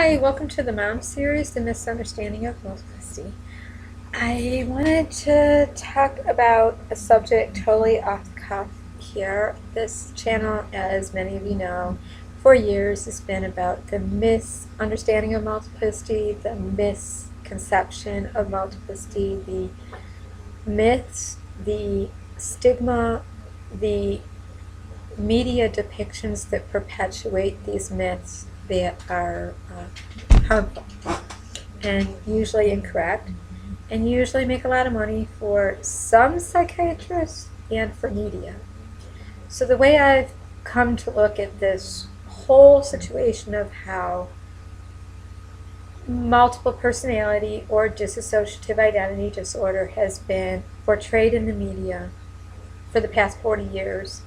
Hi, welcome to the Mom series, The Misunderstanding of Multiplicity. I wanted to talk about a subject totally off the cuff here. This channel, as many of you know, for years has been about the misunderstanding of multiplicity, the misconception of multiplicity, the myths, the stigma, the media depictions that perpetuate these myths that are harmful and usually incorrect and usually make a lot of money for some psychiatrists and for media. So the way I've come to look at this whole situation of how multiple personality or dissociative identity disorder has been portrayed in the media for the past 40 years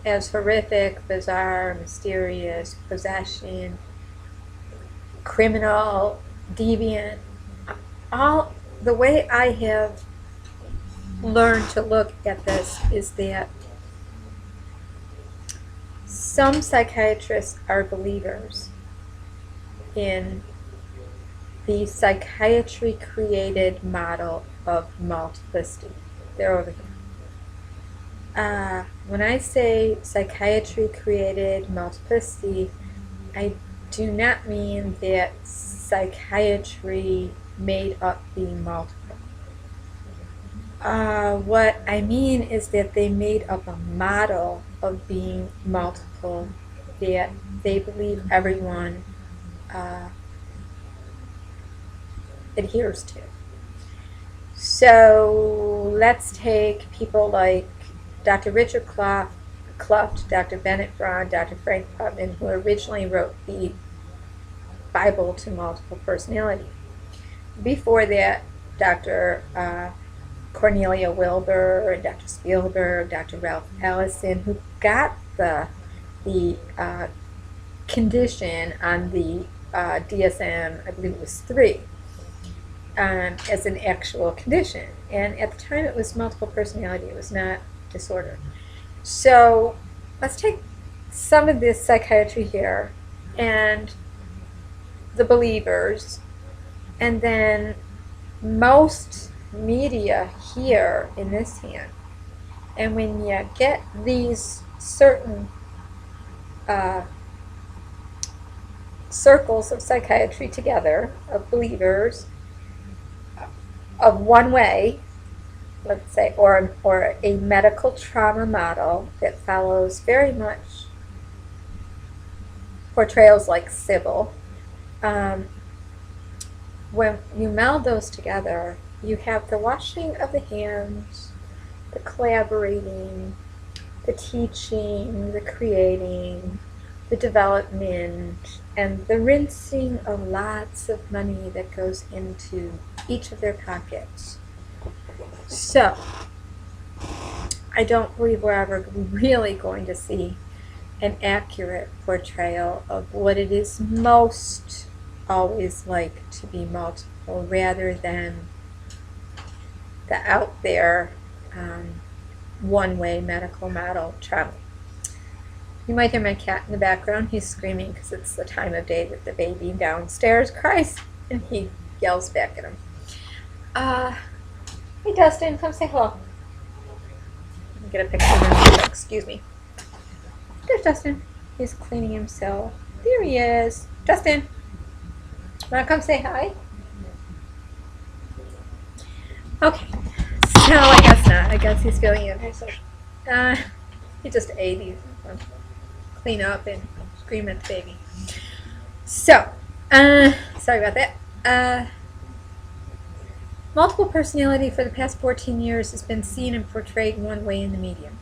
as horrific, bizarre, mysterious, possession, criminal, deviant. All the way I have learned to look at this is that some psychiatrists are believers in the psychiatry created model of multiplicity. They're over here. When I say psychiatry created multiplicity, I do not mean that psychiatry made up being multiple. What I mean is that they made up a model of being multiple that they believe everyone adheres to. So let's take people like Dr. Richard Kluft, Dr. Bennett Braun, Dr. Frank Putman, who originally wrote the Bible to multiple personality. Before that, Dr. Cornelia Wilbur, Dr. Spielberg, Dr. Ralph Ellison, who got the condition on the DSM, I believe it was 3, as an actual condition. And at the time it was multiple personality, it was not disorder. So let's take some of this psychiatry here and the believers, and then most media here in this hand. And when you get these certain circles of psychiatry together, of believers, of one way, let's say, or a medical trauma model that follows very much portrayals like Sybil. When you meld those together, you have the washing of the hands, the collaborating, the teaching, the creating, the development, and the rinsing of lots of money that goes into each of their pockets. So, I don't believe we're ever really going to see an accurate portrayal of what it is most always like to be multiple, rather than the out there one-way medical model travel. You might hear my cat in the background. He's screaming because it's the time of day that the baby downstairs cries, and he yells back at him. Hey Dustin, come say hello. Let me get a picture of him. Excuse me. There's Dustin. He's cleaning himself. There he is. Dustin, wanna come say hi? Okay. So I guess not. I guess he's feeling antisocial. He just ate. He's clean up and scream at the baby. So, sorry about that. Multiple personality for the past 14 years has been seen and portrayed one way in the media.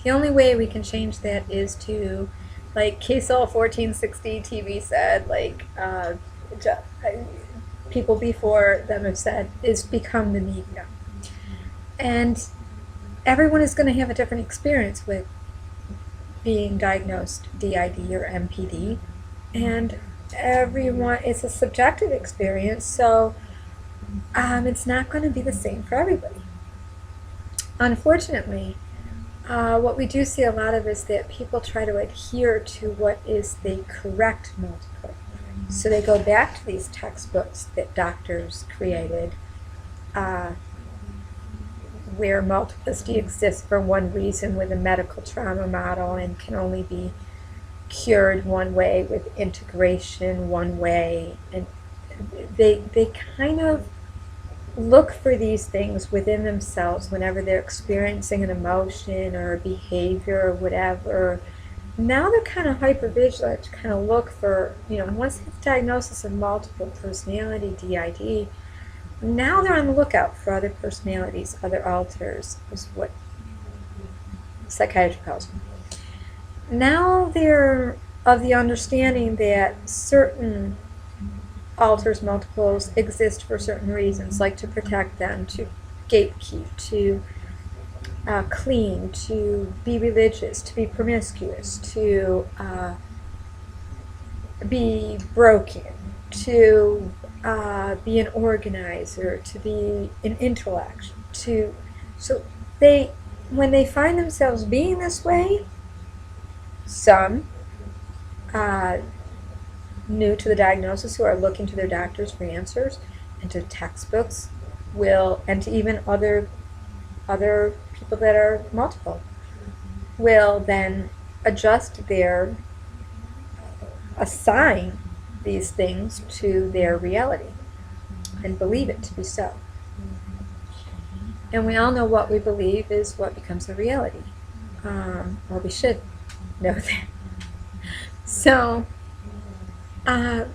The only way we can change that is to, like KSOL 1460 TV said, like people before them have said, is become the media. And everyone is going to have a different experience with being diagnosed DID or MPD. And everyone, it's a subjective experience, so it's not going to be the same for everybody. Unfortunately, what we do see a lot of is that people try to adhere to what is the correct multiple. So they go back to these textbooks that doctors created, where multiplicity exists for one reason with a medical trauma model and can only be cured one way with integration one way. And they kind of look for these things within themselves whenever they're experiencing an emotion or a behavior or whatever. Now they're kind of hypervigilant to kind of look for, once they have diagnosis of multiple personality, DID, now they're on the lookout for other personalities, other alters, is what psychiatry calls them. Now they're of the understanding that certain alters, multiples, exist for certain reasons, like to protect them, to gatekeep, to clean, to be religious, to be promiscuous, to be broken, to be an organizer, to be an intellect. So when they find themselves being this way, some new to the diagnosis who are looking to their doctors for answers and to textbooks and to even other people that are multiple will then assign these things to their reality and believe it to be so. And we all know what we believe is what becomes a reality. Well, we should know that. So I've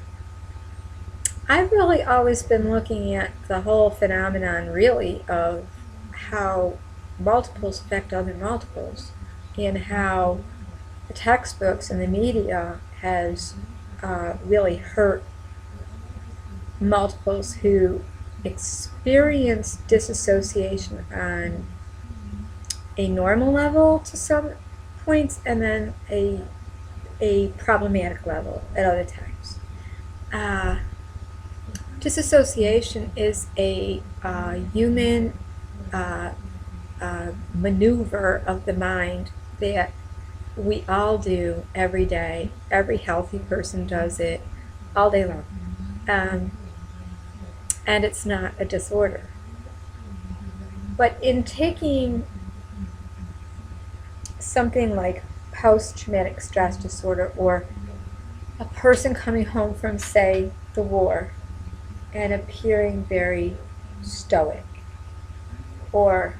really always been looking at the whole phenomenon really of how multiples affect other multiples and how the textbooks and the media has really hurt multiples who experience disassociation on a normal level to some points and then a problematic level at other times. Disassociation is a human maneuver of the mind that we all do every day. Every healthy person does it all day long. And it's not a disorder. But in taking something like post-traumatic stress disorder, or a person coming home from, say, the war and appearing very stoic or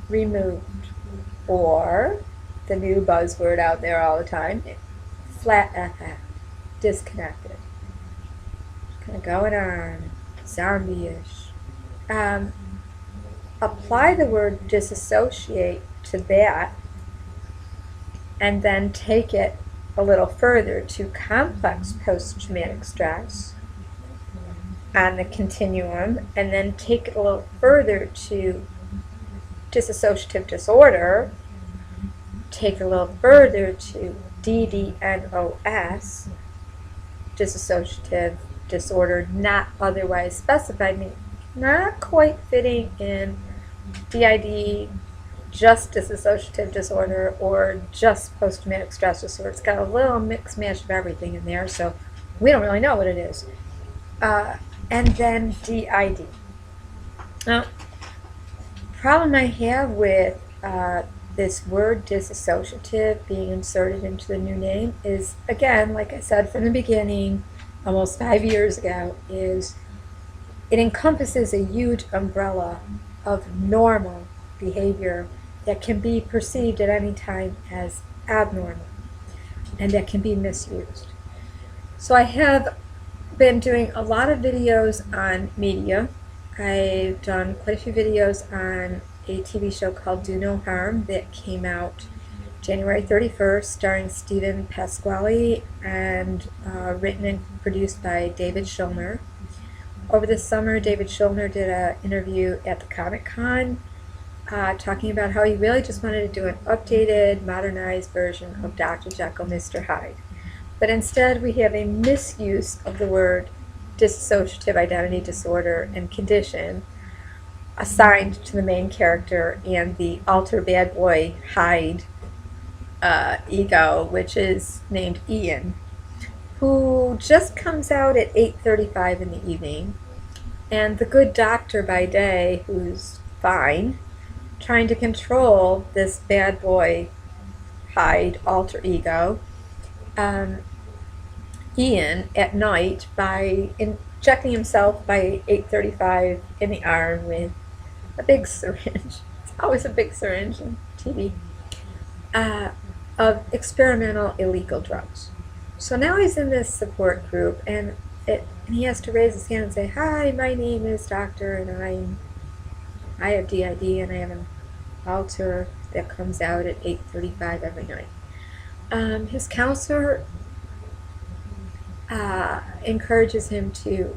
removed, or the new buzzword out there all the time, flat affect, disconnected, kind of going on, zombie-ish. Apply the word disassociate to that, and then take it a little further to complex post-traumatic stress on the continuum, and then take it a little further to dissociative disorder, take it a little further to DDNOS, dissociative disorder not otherwise specified, meaning not quite fitting in DID, just dissociative disorder, or just post-traumatic stress disorder. It's got a little mix mash of everything in there, so we don't really know what it is. And then DID. Now, problem I have with this word dissociative being inserted into the new name is, again, like I said from the beginning, almost 5 years ago, is it encompasses a huge umbrella of normal behavior that can be perceived at any time as abnormal and that can be misused. So I have been doing a lot of videos on media. I've done quite a few videos on a TV show called Do No Harm that came out January 31st, starring Stephen Pasquale and written and produced by David Schulner. Over the summer, David Schulner did an interview at the Comic-Con talking about how he really just wanted to do an updated, modernized version of Dr. Jekyll, Mr. Hyde. But instead, we have a misuse of the word dissociative identity disorder and condition assigned to the main character and the alter bad boy Hyde ego, which is named Ian, who just comes out at 8:35 in the evening, and the good doctor by day, who's fine, trying to control this bad boy Hyde alter ego, Ian, at night by injecting himself by 8:35 in the arm with a big syringe. It's always a big syringe in TV, of experimental illegal drugs. So now he's in this support group, and he has to raise his hand and say, "Hi, my name is Doctor, and I have DID, and I have an alter that comes out at 8:35 every night." His counselor encourages him to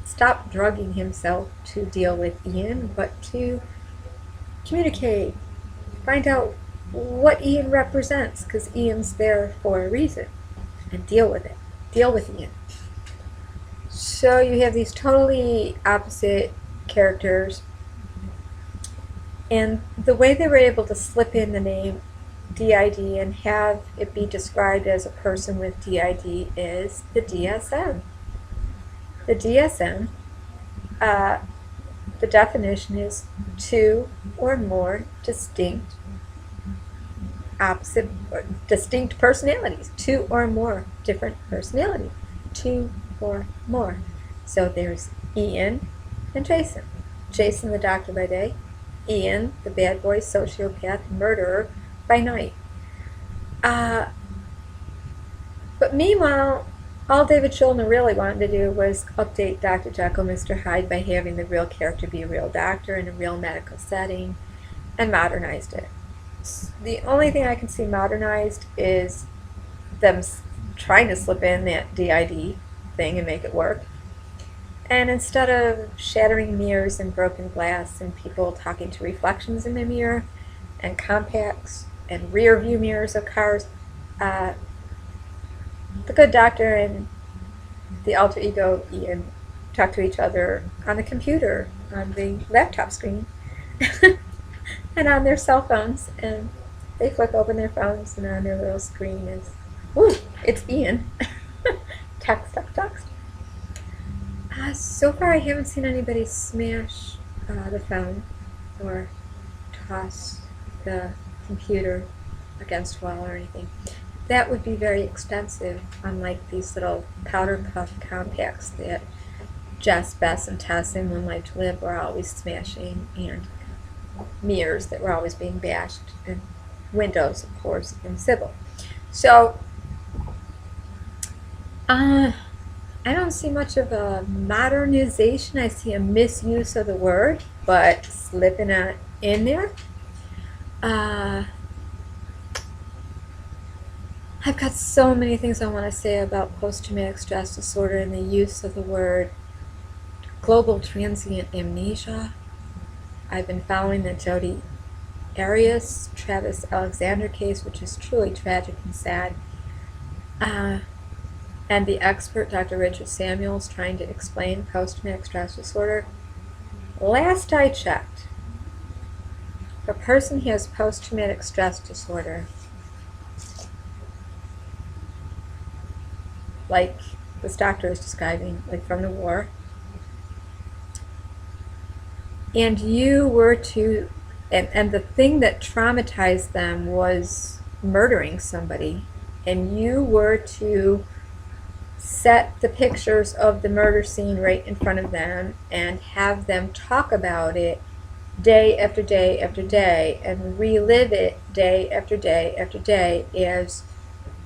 stop drugging himself to deal with Ian, but to communicate, find out what Ian represents, because Ian's there for a reason, and deal with it. Deal with Ian. So you have these totally opposite characters, and the way they were able to slip in the name DID and have it be described as a person with DID is the DSM. The DSM, the definition is two or more distinct personalities, two or more different personalities, two or more. So there's Ian and Jason. Jason, the doctor by day, Ian, the bad boy, sociopath, murderer by night. But meanwhile, all David Schulner really wanted to do was update Dr. Jekyll, Mr. Hyde by having the real character be a real doctor in a real medical setting, and modernized it. The only thing I can see modernized is them trying to slip in that DID thing and make it work. And instead of shattering mirrors and broken glass and people talking to reflections in the mirror and compacts and rear view mirrors of cars, the good doctor and the alter ego Ian talk to each other on the computer, on the laptop screen, and on their cell phones, and they flick open their phones, and on their little screen is, ooh, it's Ian. Text, text, text. So far I haven't seen anybody smash the phone or toss the computer against a wall or anything. That would be very expensive, unlike these little powder puff compacts that Jess, Bess, and Tess in One Life to Live were always smashing, and mirrors that were always being bashed, and windows, of course, in Sybil. So, I don't see much of a modernization. I see a misuse of the word, but slipping it in there. I've got so many things I want to say about post-traumatic stress disorder and the use of the word global transient amnesia. I've been following the Jodi Arias, Travis Alexander case, which is truly tragic and sad. And the expert, Dr. Richard Samuels, trying to explain post-traumatic stress disorder. Last I checked, if a person has post-traumatic stress disorder, like this doctor is describing, like from the war, and you were to, and the thing that traumatized them was murdering somebody, and you were to set the pictures of the murder scene right in front of them and have them talk about it day after day after day and relive it day after day after day, as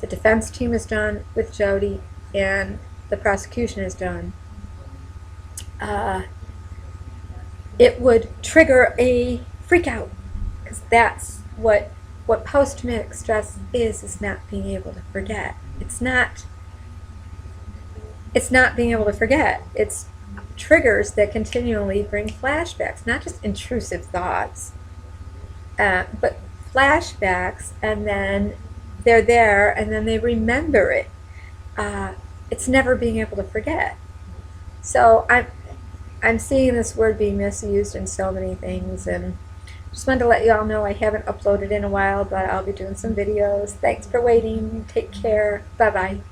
the defense team has done with Jodi and the prosecution has done. It would trigger a freak out, because that's what post-traumatic stress is not being able to forget. It's not being able to forget. It's triggers that continually bring flashbacks, not just intrusive thoughts, but flashbacks, and then they're there, and then they remember it. It's never being able to forget. So I'm seeing this word being misused in so many things, and just wanted to let you all know I haven't uploaded in a while, but I'll be doing some videos. Thanks for waiting. Take care. Bye-bye.